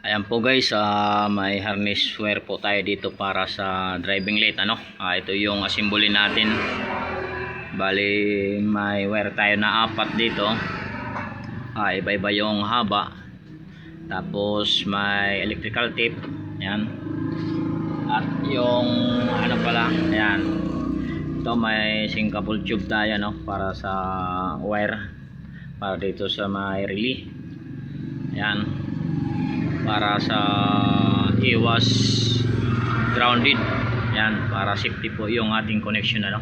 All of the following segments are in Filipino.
Ayan po guys, may harness wire po tayo dito para sa driving light ito yung assembly natin. Bali may wire tayo na apat dito. Iba-iba yung haba. Tapos may electrical tape. Ayan. At yung ayan. Ito may sinkable tube tayo para sa wire. Para dito sa may relay. Ayan. Para sa iwas grounded. Yan, para safety po yung ating connection at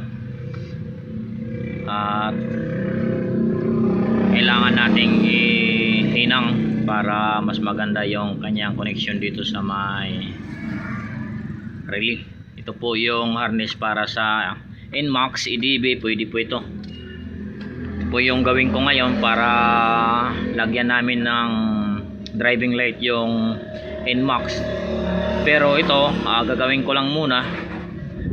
kailangan nating ihinang para mas maganda yung kanyang connection dito sa may relay. Ito po yung harness para sa NMAX EDB. Pwede po ito. Ito po yung gawin ko ngayon para lagyan namin ng driving light yung NMAX, pero ito gagawin ko lang muna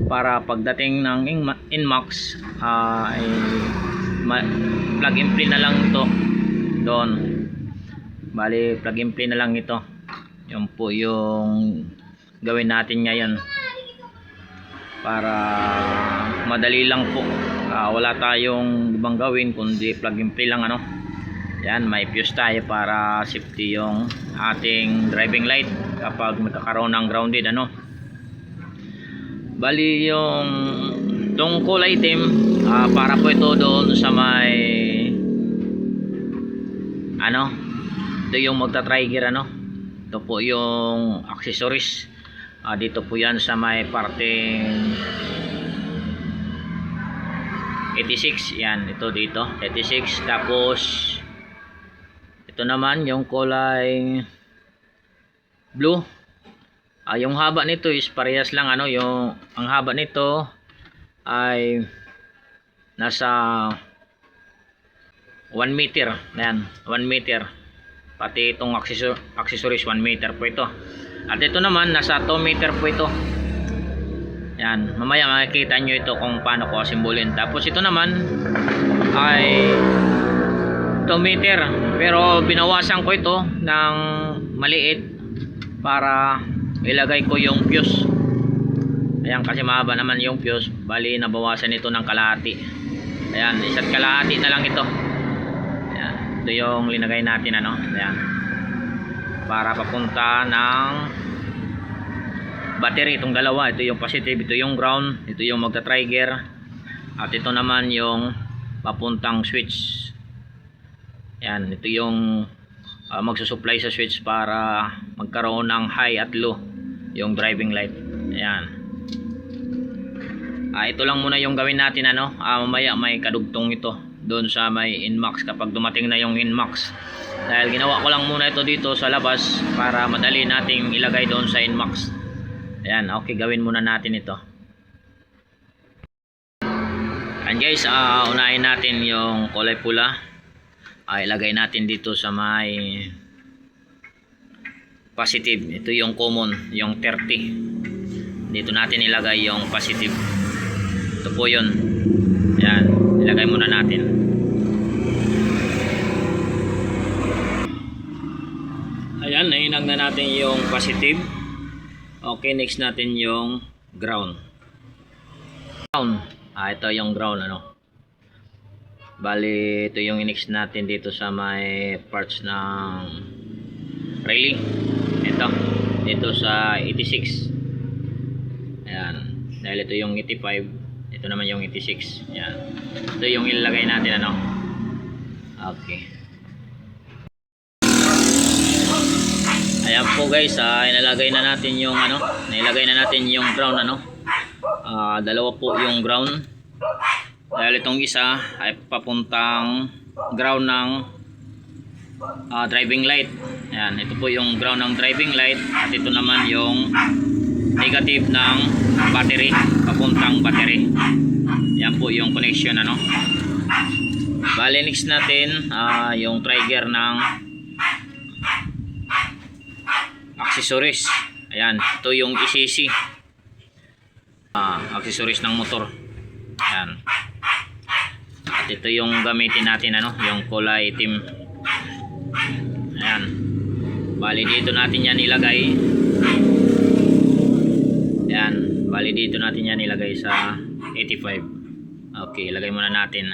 para pagdating ng NMAX ay plug and play na lang ito doon. Bali plug and play na lang ito. Yun po yung gawin natin ngayon para madali lang po. Wala tayong ibang gawin kundi plug and play lang Yan, may fuse tayo para safety yung ating driving light kapag magkakaroon ng grounded Bali yung itong kulay itim para po ito doon sa may ito yung magta-trigger ito po yung accessories. Dito po yan sa may parting 86. Yan, ito dito 86. Tapos ito naman yung kulay blue. Yung haba nito is parehas lang yung ang haba nito ay nasa 1 meter. Ayan, 1 meter. Pati itong accessories 1 meter po ito. At ito naman nasa 2 meter po ito. Yan, mamaya makikita nyo ito kung paano ko simbolin. Tapos ito naman ay 2 meter, pero binawasan ko ito ng maliit para ilagay ko yung fuse. Ayan, kasi mahaba naman yung fuse. Bali nabawasan ito ng kalahati. Ayan, isa't kalahati na lang ito. Ayan, ito yung linagay natin Ayan, para papunta ng battery. Itong dalawa, ito yung positive, ito yung ground, ito yung magta-trigger, at ito naman yung papuntang switch. Yan, ito yung magsusupply sa switch para magkaroon ng high at low yung driving light. Ayan. Ito lang muna yung gawin natin mamaya may kadugtong ito doon sa may NMAX kapag dumating na yung NMAX. Dahil ginawa ko lang muna ito dito sa labas para madali nating ilagay doon sa NMAX. Ayan, okay, gawin muna natin ito. And guys, unahin natin yung kulay pula. Ilagay natin dito sa may positive. Ito yung common, yung 30. Dito natin ilagay yung positive. Ito po yun. Ayan, ilagay muna natin. Ayan, nainag na natin yung positive. Okay, next natin yung ground. Ito yung ground Bali, ito yung inex natin dito sa may parts ng relay. Ito, dito sa 86. Ayan, dahil ito yung 85, ito naman yung 86. Ayan, ito yung ilalagay natin Okay. Ayan po guys, inalagay na natin yung nailagay na natin yung ground dalawa po yung ground. Dahil itong isa ay papuntang ground ng driving light. Ayan, ito po yung ground ng driving light. At ito naman yung negative ng battery, papuntang battery. Ayan po yung connection Bali next natin yung trigger ng accessories. Ayan, ito yung ECC, accessories ng motor. Ayan. At ito yung gamitin natin yung kulay itim. Ayan. Bali dito natin yan ilagay. Yan, bali dito natin yan ilagay sa 85. Okay, ilagay muna natin.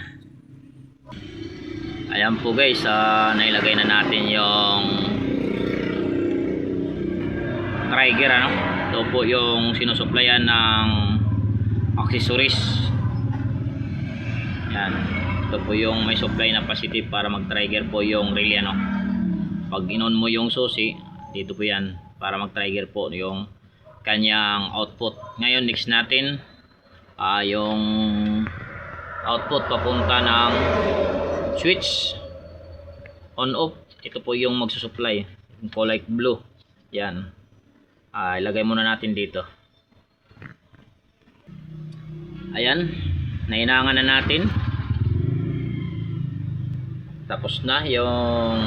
Ayan po guys, nailagay na natin yung trigger ano. Ito po yung sinusuplayan ng accessories. Yan. Ito po yung may supply na positive para mag-trigger po yung relay ano. Pag in-on mo yung susi, dito po yan para mag-trigger po yung kanyang output. Ngayon next natin yung output papunta ng switch on off. Ito po yung magsusupply, yung kulay blue. Yan. Ilagay muna natin dito. Ayan, nainangan na natin. Tapos na yung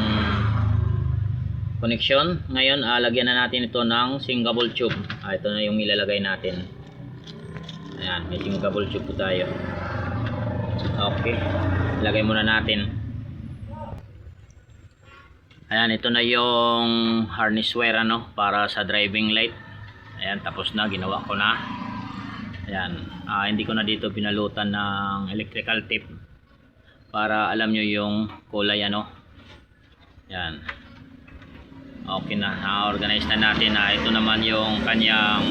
connection. Ngayon lagyan na natin ito ng singable tube. Ito na yung ilalagay natin. Ayan, may singable tube po tayo. Okay, ilagay muna natin. Ayan, ito na yung harness wire ano, para sa driving light. Ayan, tapos na, ginawa ko na. Ayan, hindi ko na dito pinalutan ng electrical tape para alam nyo yung kulay ano. Yan. Okay na, na-organize na natin na ito naman yung kanyang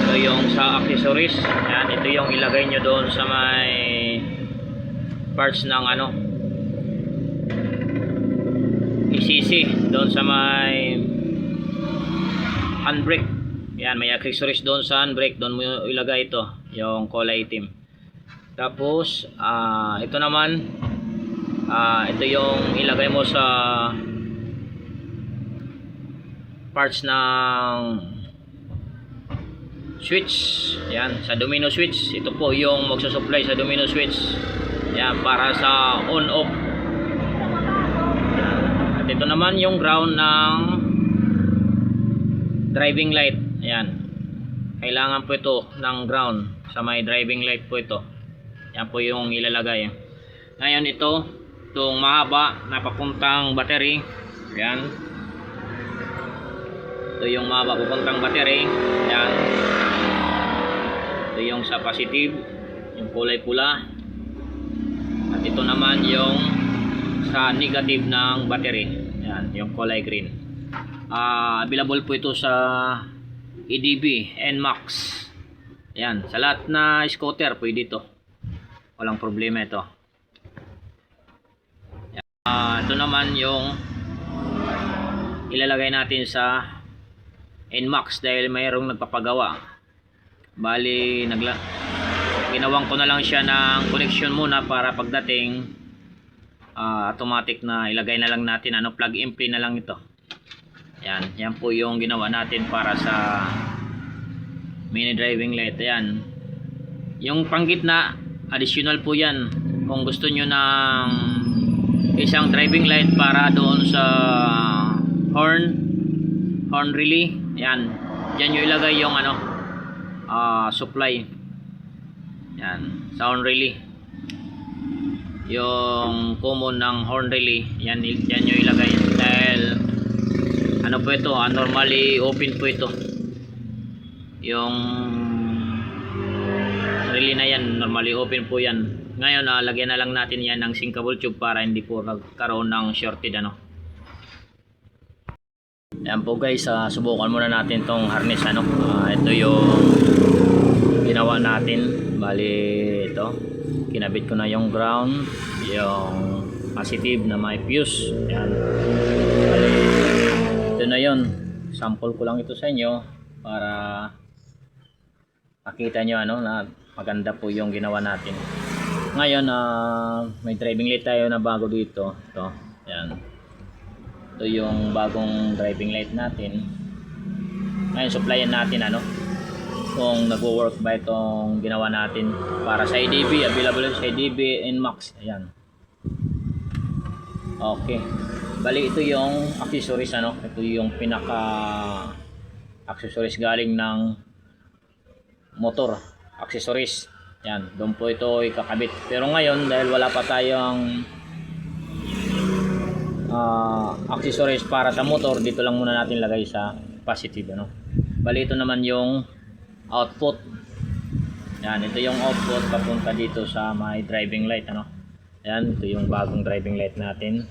ito yung sa accessories. Yan, ito yung ilagay nyo doon sa may parts ng ano, ECC, doon sa may handbrake. Yan, may accessories doon sa handbrake, doon mo ilagay ito, yung kulay itim. Tapos ito naman ito yung ilagay mo sa parts ng switch. Yan, sa domino switch. Ito po yung magsusupply sa domino switch. Yan, para sa on off. At ito naman yung ground ng driving light. Yan, kailangan po ito ng ground sa may driving light po ito. Yan po yung ilalagay. Ngayon itong mahaba na papuntang battery. Yan. Ito yung mahaba papuntang battery. Yan. Ito yung sa positive, yung kulay pula. At ito naman yung sa negative ng battery. Yan, yung kulay green. Available po ito sa EDB, NMAX. Yan, sa lahat na scooter pwede ito. Walang problema ito. Ito naman yung ilalagay natin sa NMAX dahil mayroong nagpapagawa. Bali, ginawang ko na lang siya ng connection muna para pagdating automatic na ilagay na lang natin plug and play na lang ito. Yan, yan po yung ginawa natin para sa mini driving light. Yan. Yung panggitna additional po yan kung gusto nyo ng isang driving light para doon sa horn relay. Yan, dyan nyo ilagay yung supply. Yan, sa horn relay, yung common ng horn relay. Yan, dyan nyo ilagay dahil po ito, normally open po ito. Yung relay na yan, normally open po yan. Ngayon, lagyan na lang natin yan ng sinkable tube para hindi po nagkaroon ng shorted Yan po guys, subukan muna natin tong harness ito yung ginawa natin. Bali ito, kinabit ko na yung ground, yung positive na may fuse. Yan. Bali, ito na yon. Sample ko lang ito sa inyo para makita nyo na maganda po yung ginawa natin. Ngayon may driving light tayo na bago dito. Ito, yan. Ito yung bagong driving light natin. Ngayon supplyan natin kung nagwo-work ba itong ginawa natin para sa EDB, available sa EDB NMAX. Ayan. Okay. Bali ito yung accessories ito yung pinaka accessories galing ng motor, accessories. Yan, doon po ito ikakabit. Pero ngayon dahil wala pa tayong accessories para sa motor, dito lang muna natin lagay sa positive, ano. Bali ito naman yung output. Yan, ito yung output papunta dito sa may driving light, ano. Yan, ito yung bagong driving light natin.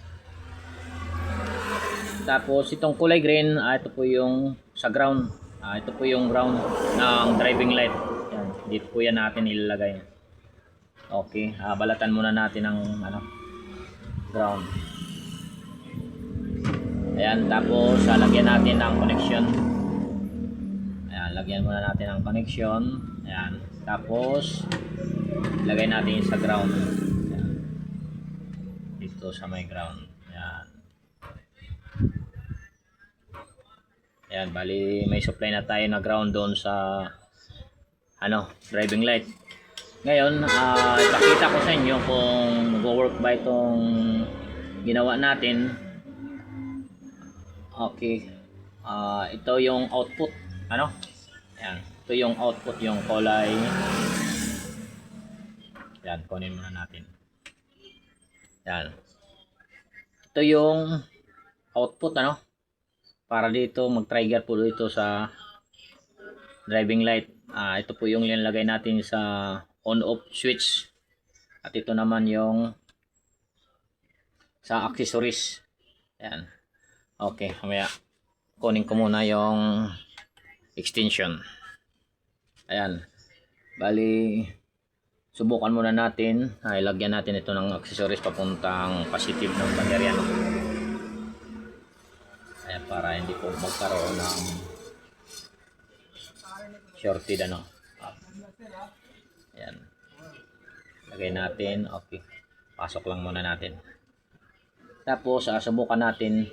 Tapos itong kulay green, ito po yung sa ground. Ito po yung ground ng driving light. Yan, dito po yan natin ilalagay. Okay, balatan muna natin ng ano, ground. Ayan, tapos lagyan natin ng connection. Ayan, lagyan muna natin ng connection. Ayan, tapos lagay natin sa ground. Ayan, dito sa may ground. Ayan. Ayan, bali may supply na tayo na ground doon sa ano, driving light. Ngayon, ipakita ko sa inyo kung mag-work ba itong ginawa natin. Okay. Ito yung output, ano? Ayan, ito yung output, yung kulay. Ayan, kunin muna natin. Ayan. Ito yung output, ano? Para dito mag-trigger po dito sa driving light. Ito po yung linalagay natin sa on-off switch. At ito naman yung sa accessories. Ayan. Okay, mamaya kunin ko muna yung extension. Ayan. Bali, subukan muna natin. Ilagyan natin ito ng accessories papuntang positive ng baterya. Ayan, para hindi po magkaroon ng shorted, ano. Ayan. Lagay natin. Okay. Pasok lang muna natin. Tapos, subukan natin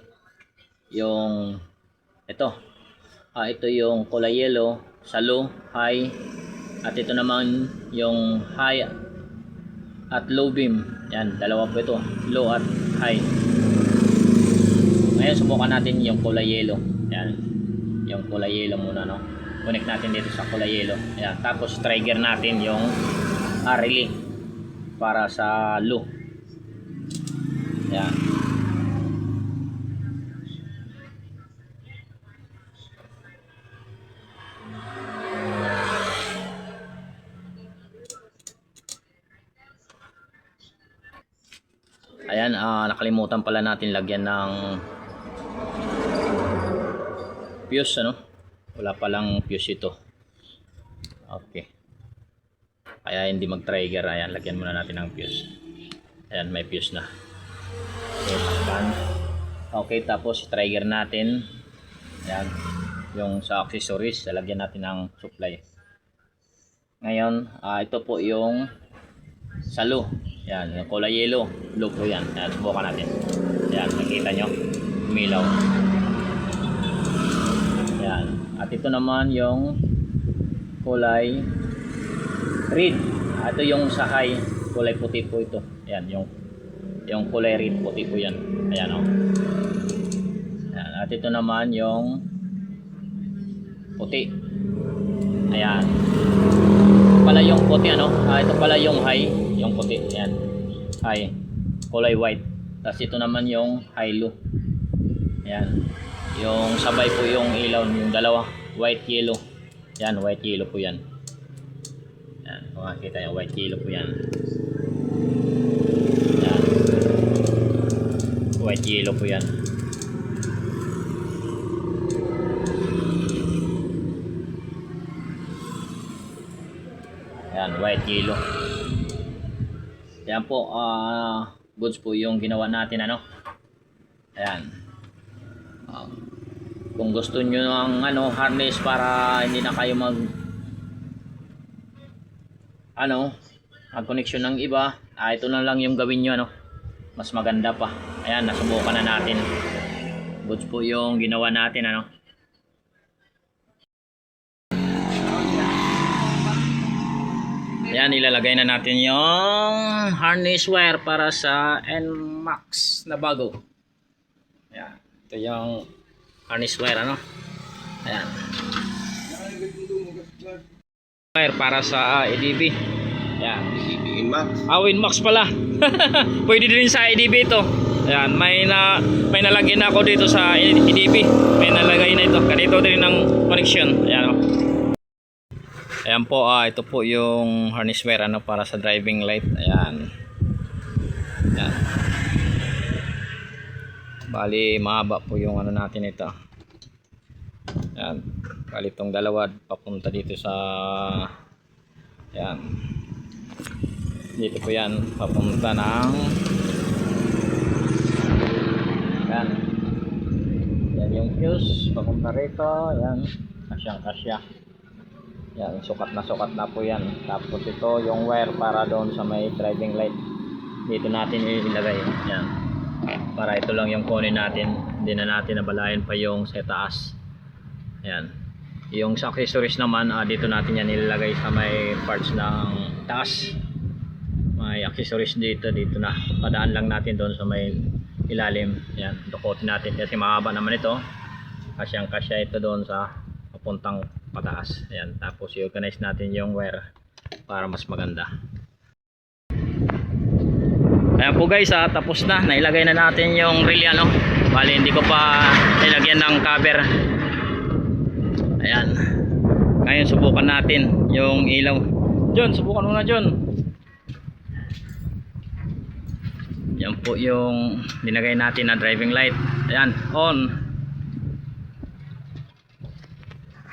yung ito. Ito yung kulay yellow sa low, high. At ito naman yung high at low beam. Yan, dalawa po ito. Low at high. Ngayon, subukan natin yung kulay yellow. Yan. Yung kulay yellow muna, no. Connect natin dito sa kulay yellow. Ayan. Tapos trigger natin yung relay para sa low. Ayan. Ayan, nakalimutan pala natin lagyan ng fuse, ano. Wala palang fuse ito. Okay. Kaya hindi mag-trigger. Ayan, lagyan muna natin ng fuse. Ayan, may fuse na. Okay, tapos trigger natin. Ayan, yung sa accessories, lalagyan natin ng supply. Ngayon, ito po yung sa low. Ayan, yung kulay yellow. Low po yan. Ayan, subukan natin. Ayan, nakita nyo. Umilaw. Ayan. At ito naman yung kulay red. Ito yung sa high, kulay puti po ito. Ayan, yung kulay red puti po yan. Ayan, oh. Ayan. At ito naman yung puti. Ayan. Ito pala yung puti, ano. Ito pala yung high, yung puti. Ayan. High, kulay white. Tapos ito naman yung high low. Ayan. Yung sabay po yung ilaw, yung dalawa, white yellow. Yan, white yellow po yan. Yan, kung makikita yung white yellow po yan. Yan. White yellow po yan. Yan, white yellow. Yan po, goods po yung ginawa natin, ano. Ayan. Kung gusto nyo ng harness para hindi na kayo mag connection ng iba, ito na lang yung gawin nyo, ano. Mas maganda pa. Ayan, nasubukan na natin. Goods po yung ginawa natin, ano. Ayan, ilalagay na natin yung harness wire para sa NMAX na bago. Ayan, ito yung harness wire, ano. Ayan, wire para sa EDB. Ayan, Winmax. Winmax pala. Pwede din sa EDB ito. Ayan, may nalagay na ako dito sa EDP. May nalagay na ito. Ganito din ang connection. Ayan o. Ayan po, ito po yung harness wire ano, para sa driving light. Ayan. Ayan. Bali, mahaba po yung ano natin ito. Ayan. Bali itong dalawa papunta dito sa ayan. Dito po yan, papunta ng ayan. Yan yung fuse, papunta rito. Ayan, kasyang-kasya. Yan, sukat na po yan. Tapos ito yung wire para doon sa may driving light. Dito natin ilagay. Yan. Para ito lang yung kunin natin. Hindi na natin nabalayan pa yung sa taas. Yan. Yung sa accessories naman, dito natin yan ilalagay sa may parts ng taas. May accessories dito na. Padaan lang natin doon sa may ilalim. Yan, dukotin natin kasi mahaba naman ito. Kasyang kasya ito doon sa papuntang pataas. Ayan, tapos i-organize natin yung wire para mas maganda. Ayan po guys, tapos na. Nailagay na natin yung relay ano. Bali hindi ko pa nilagyan ng cover. Ayan. Ngayon subukan natin yung ilaw. John, subukan muna John. Yan po yung dinagay natin na driving light. Ayan, on.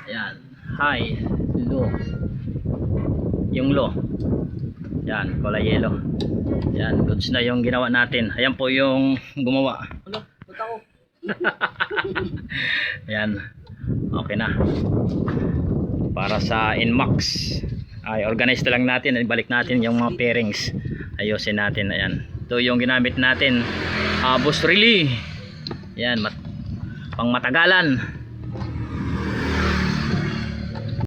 Ayan, high, low. Yung low. Ayan, kulay yellow. Ayan, goods na yung ginawa natin. Ayan po yung gumawa. Ano? Punta ko. Ayan, okay na. Para sa Inmax ay organize na lang natin. Ibalik natin yung mga pairings. Ayusin natin. Ayan, ito yung ginamit natin, boost relay. Ayan, pang matagalan.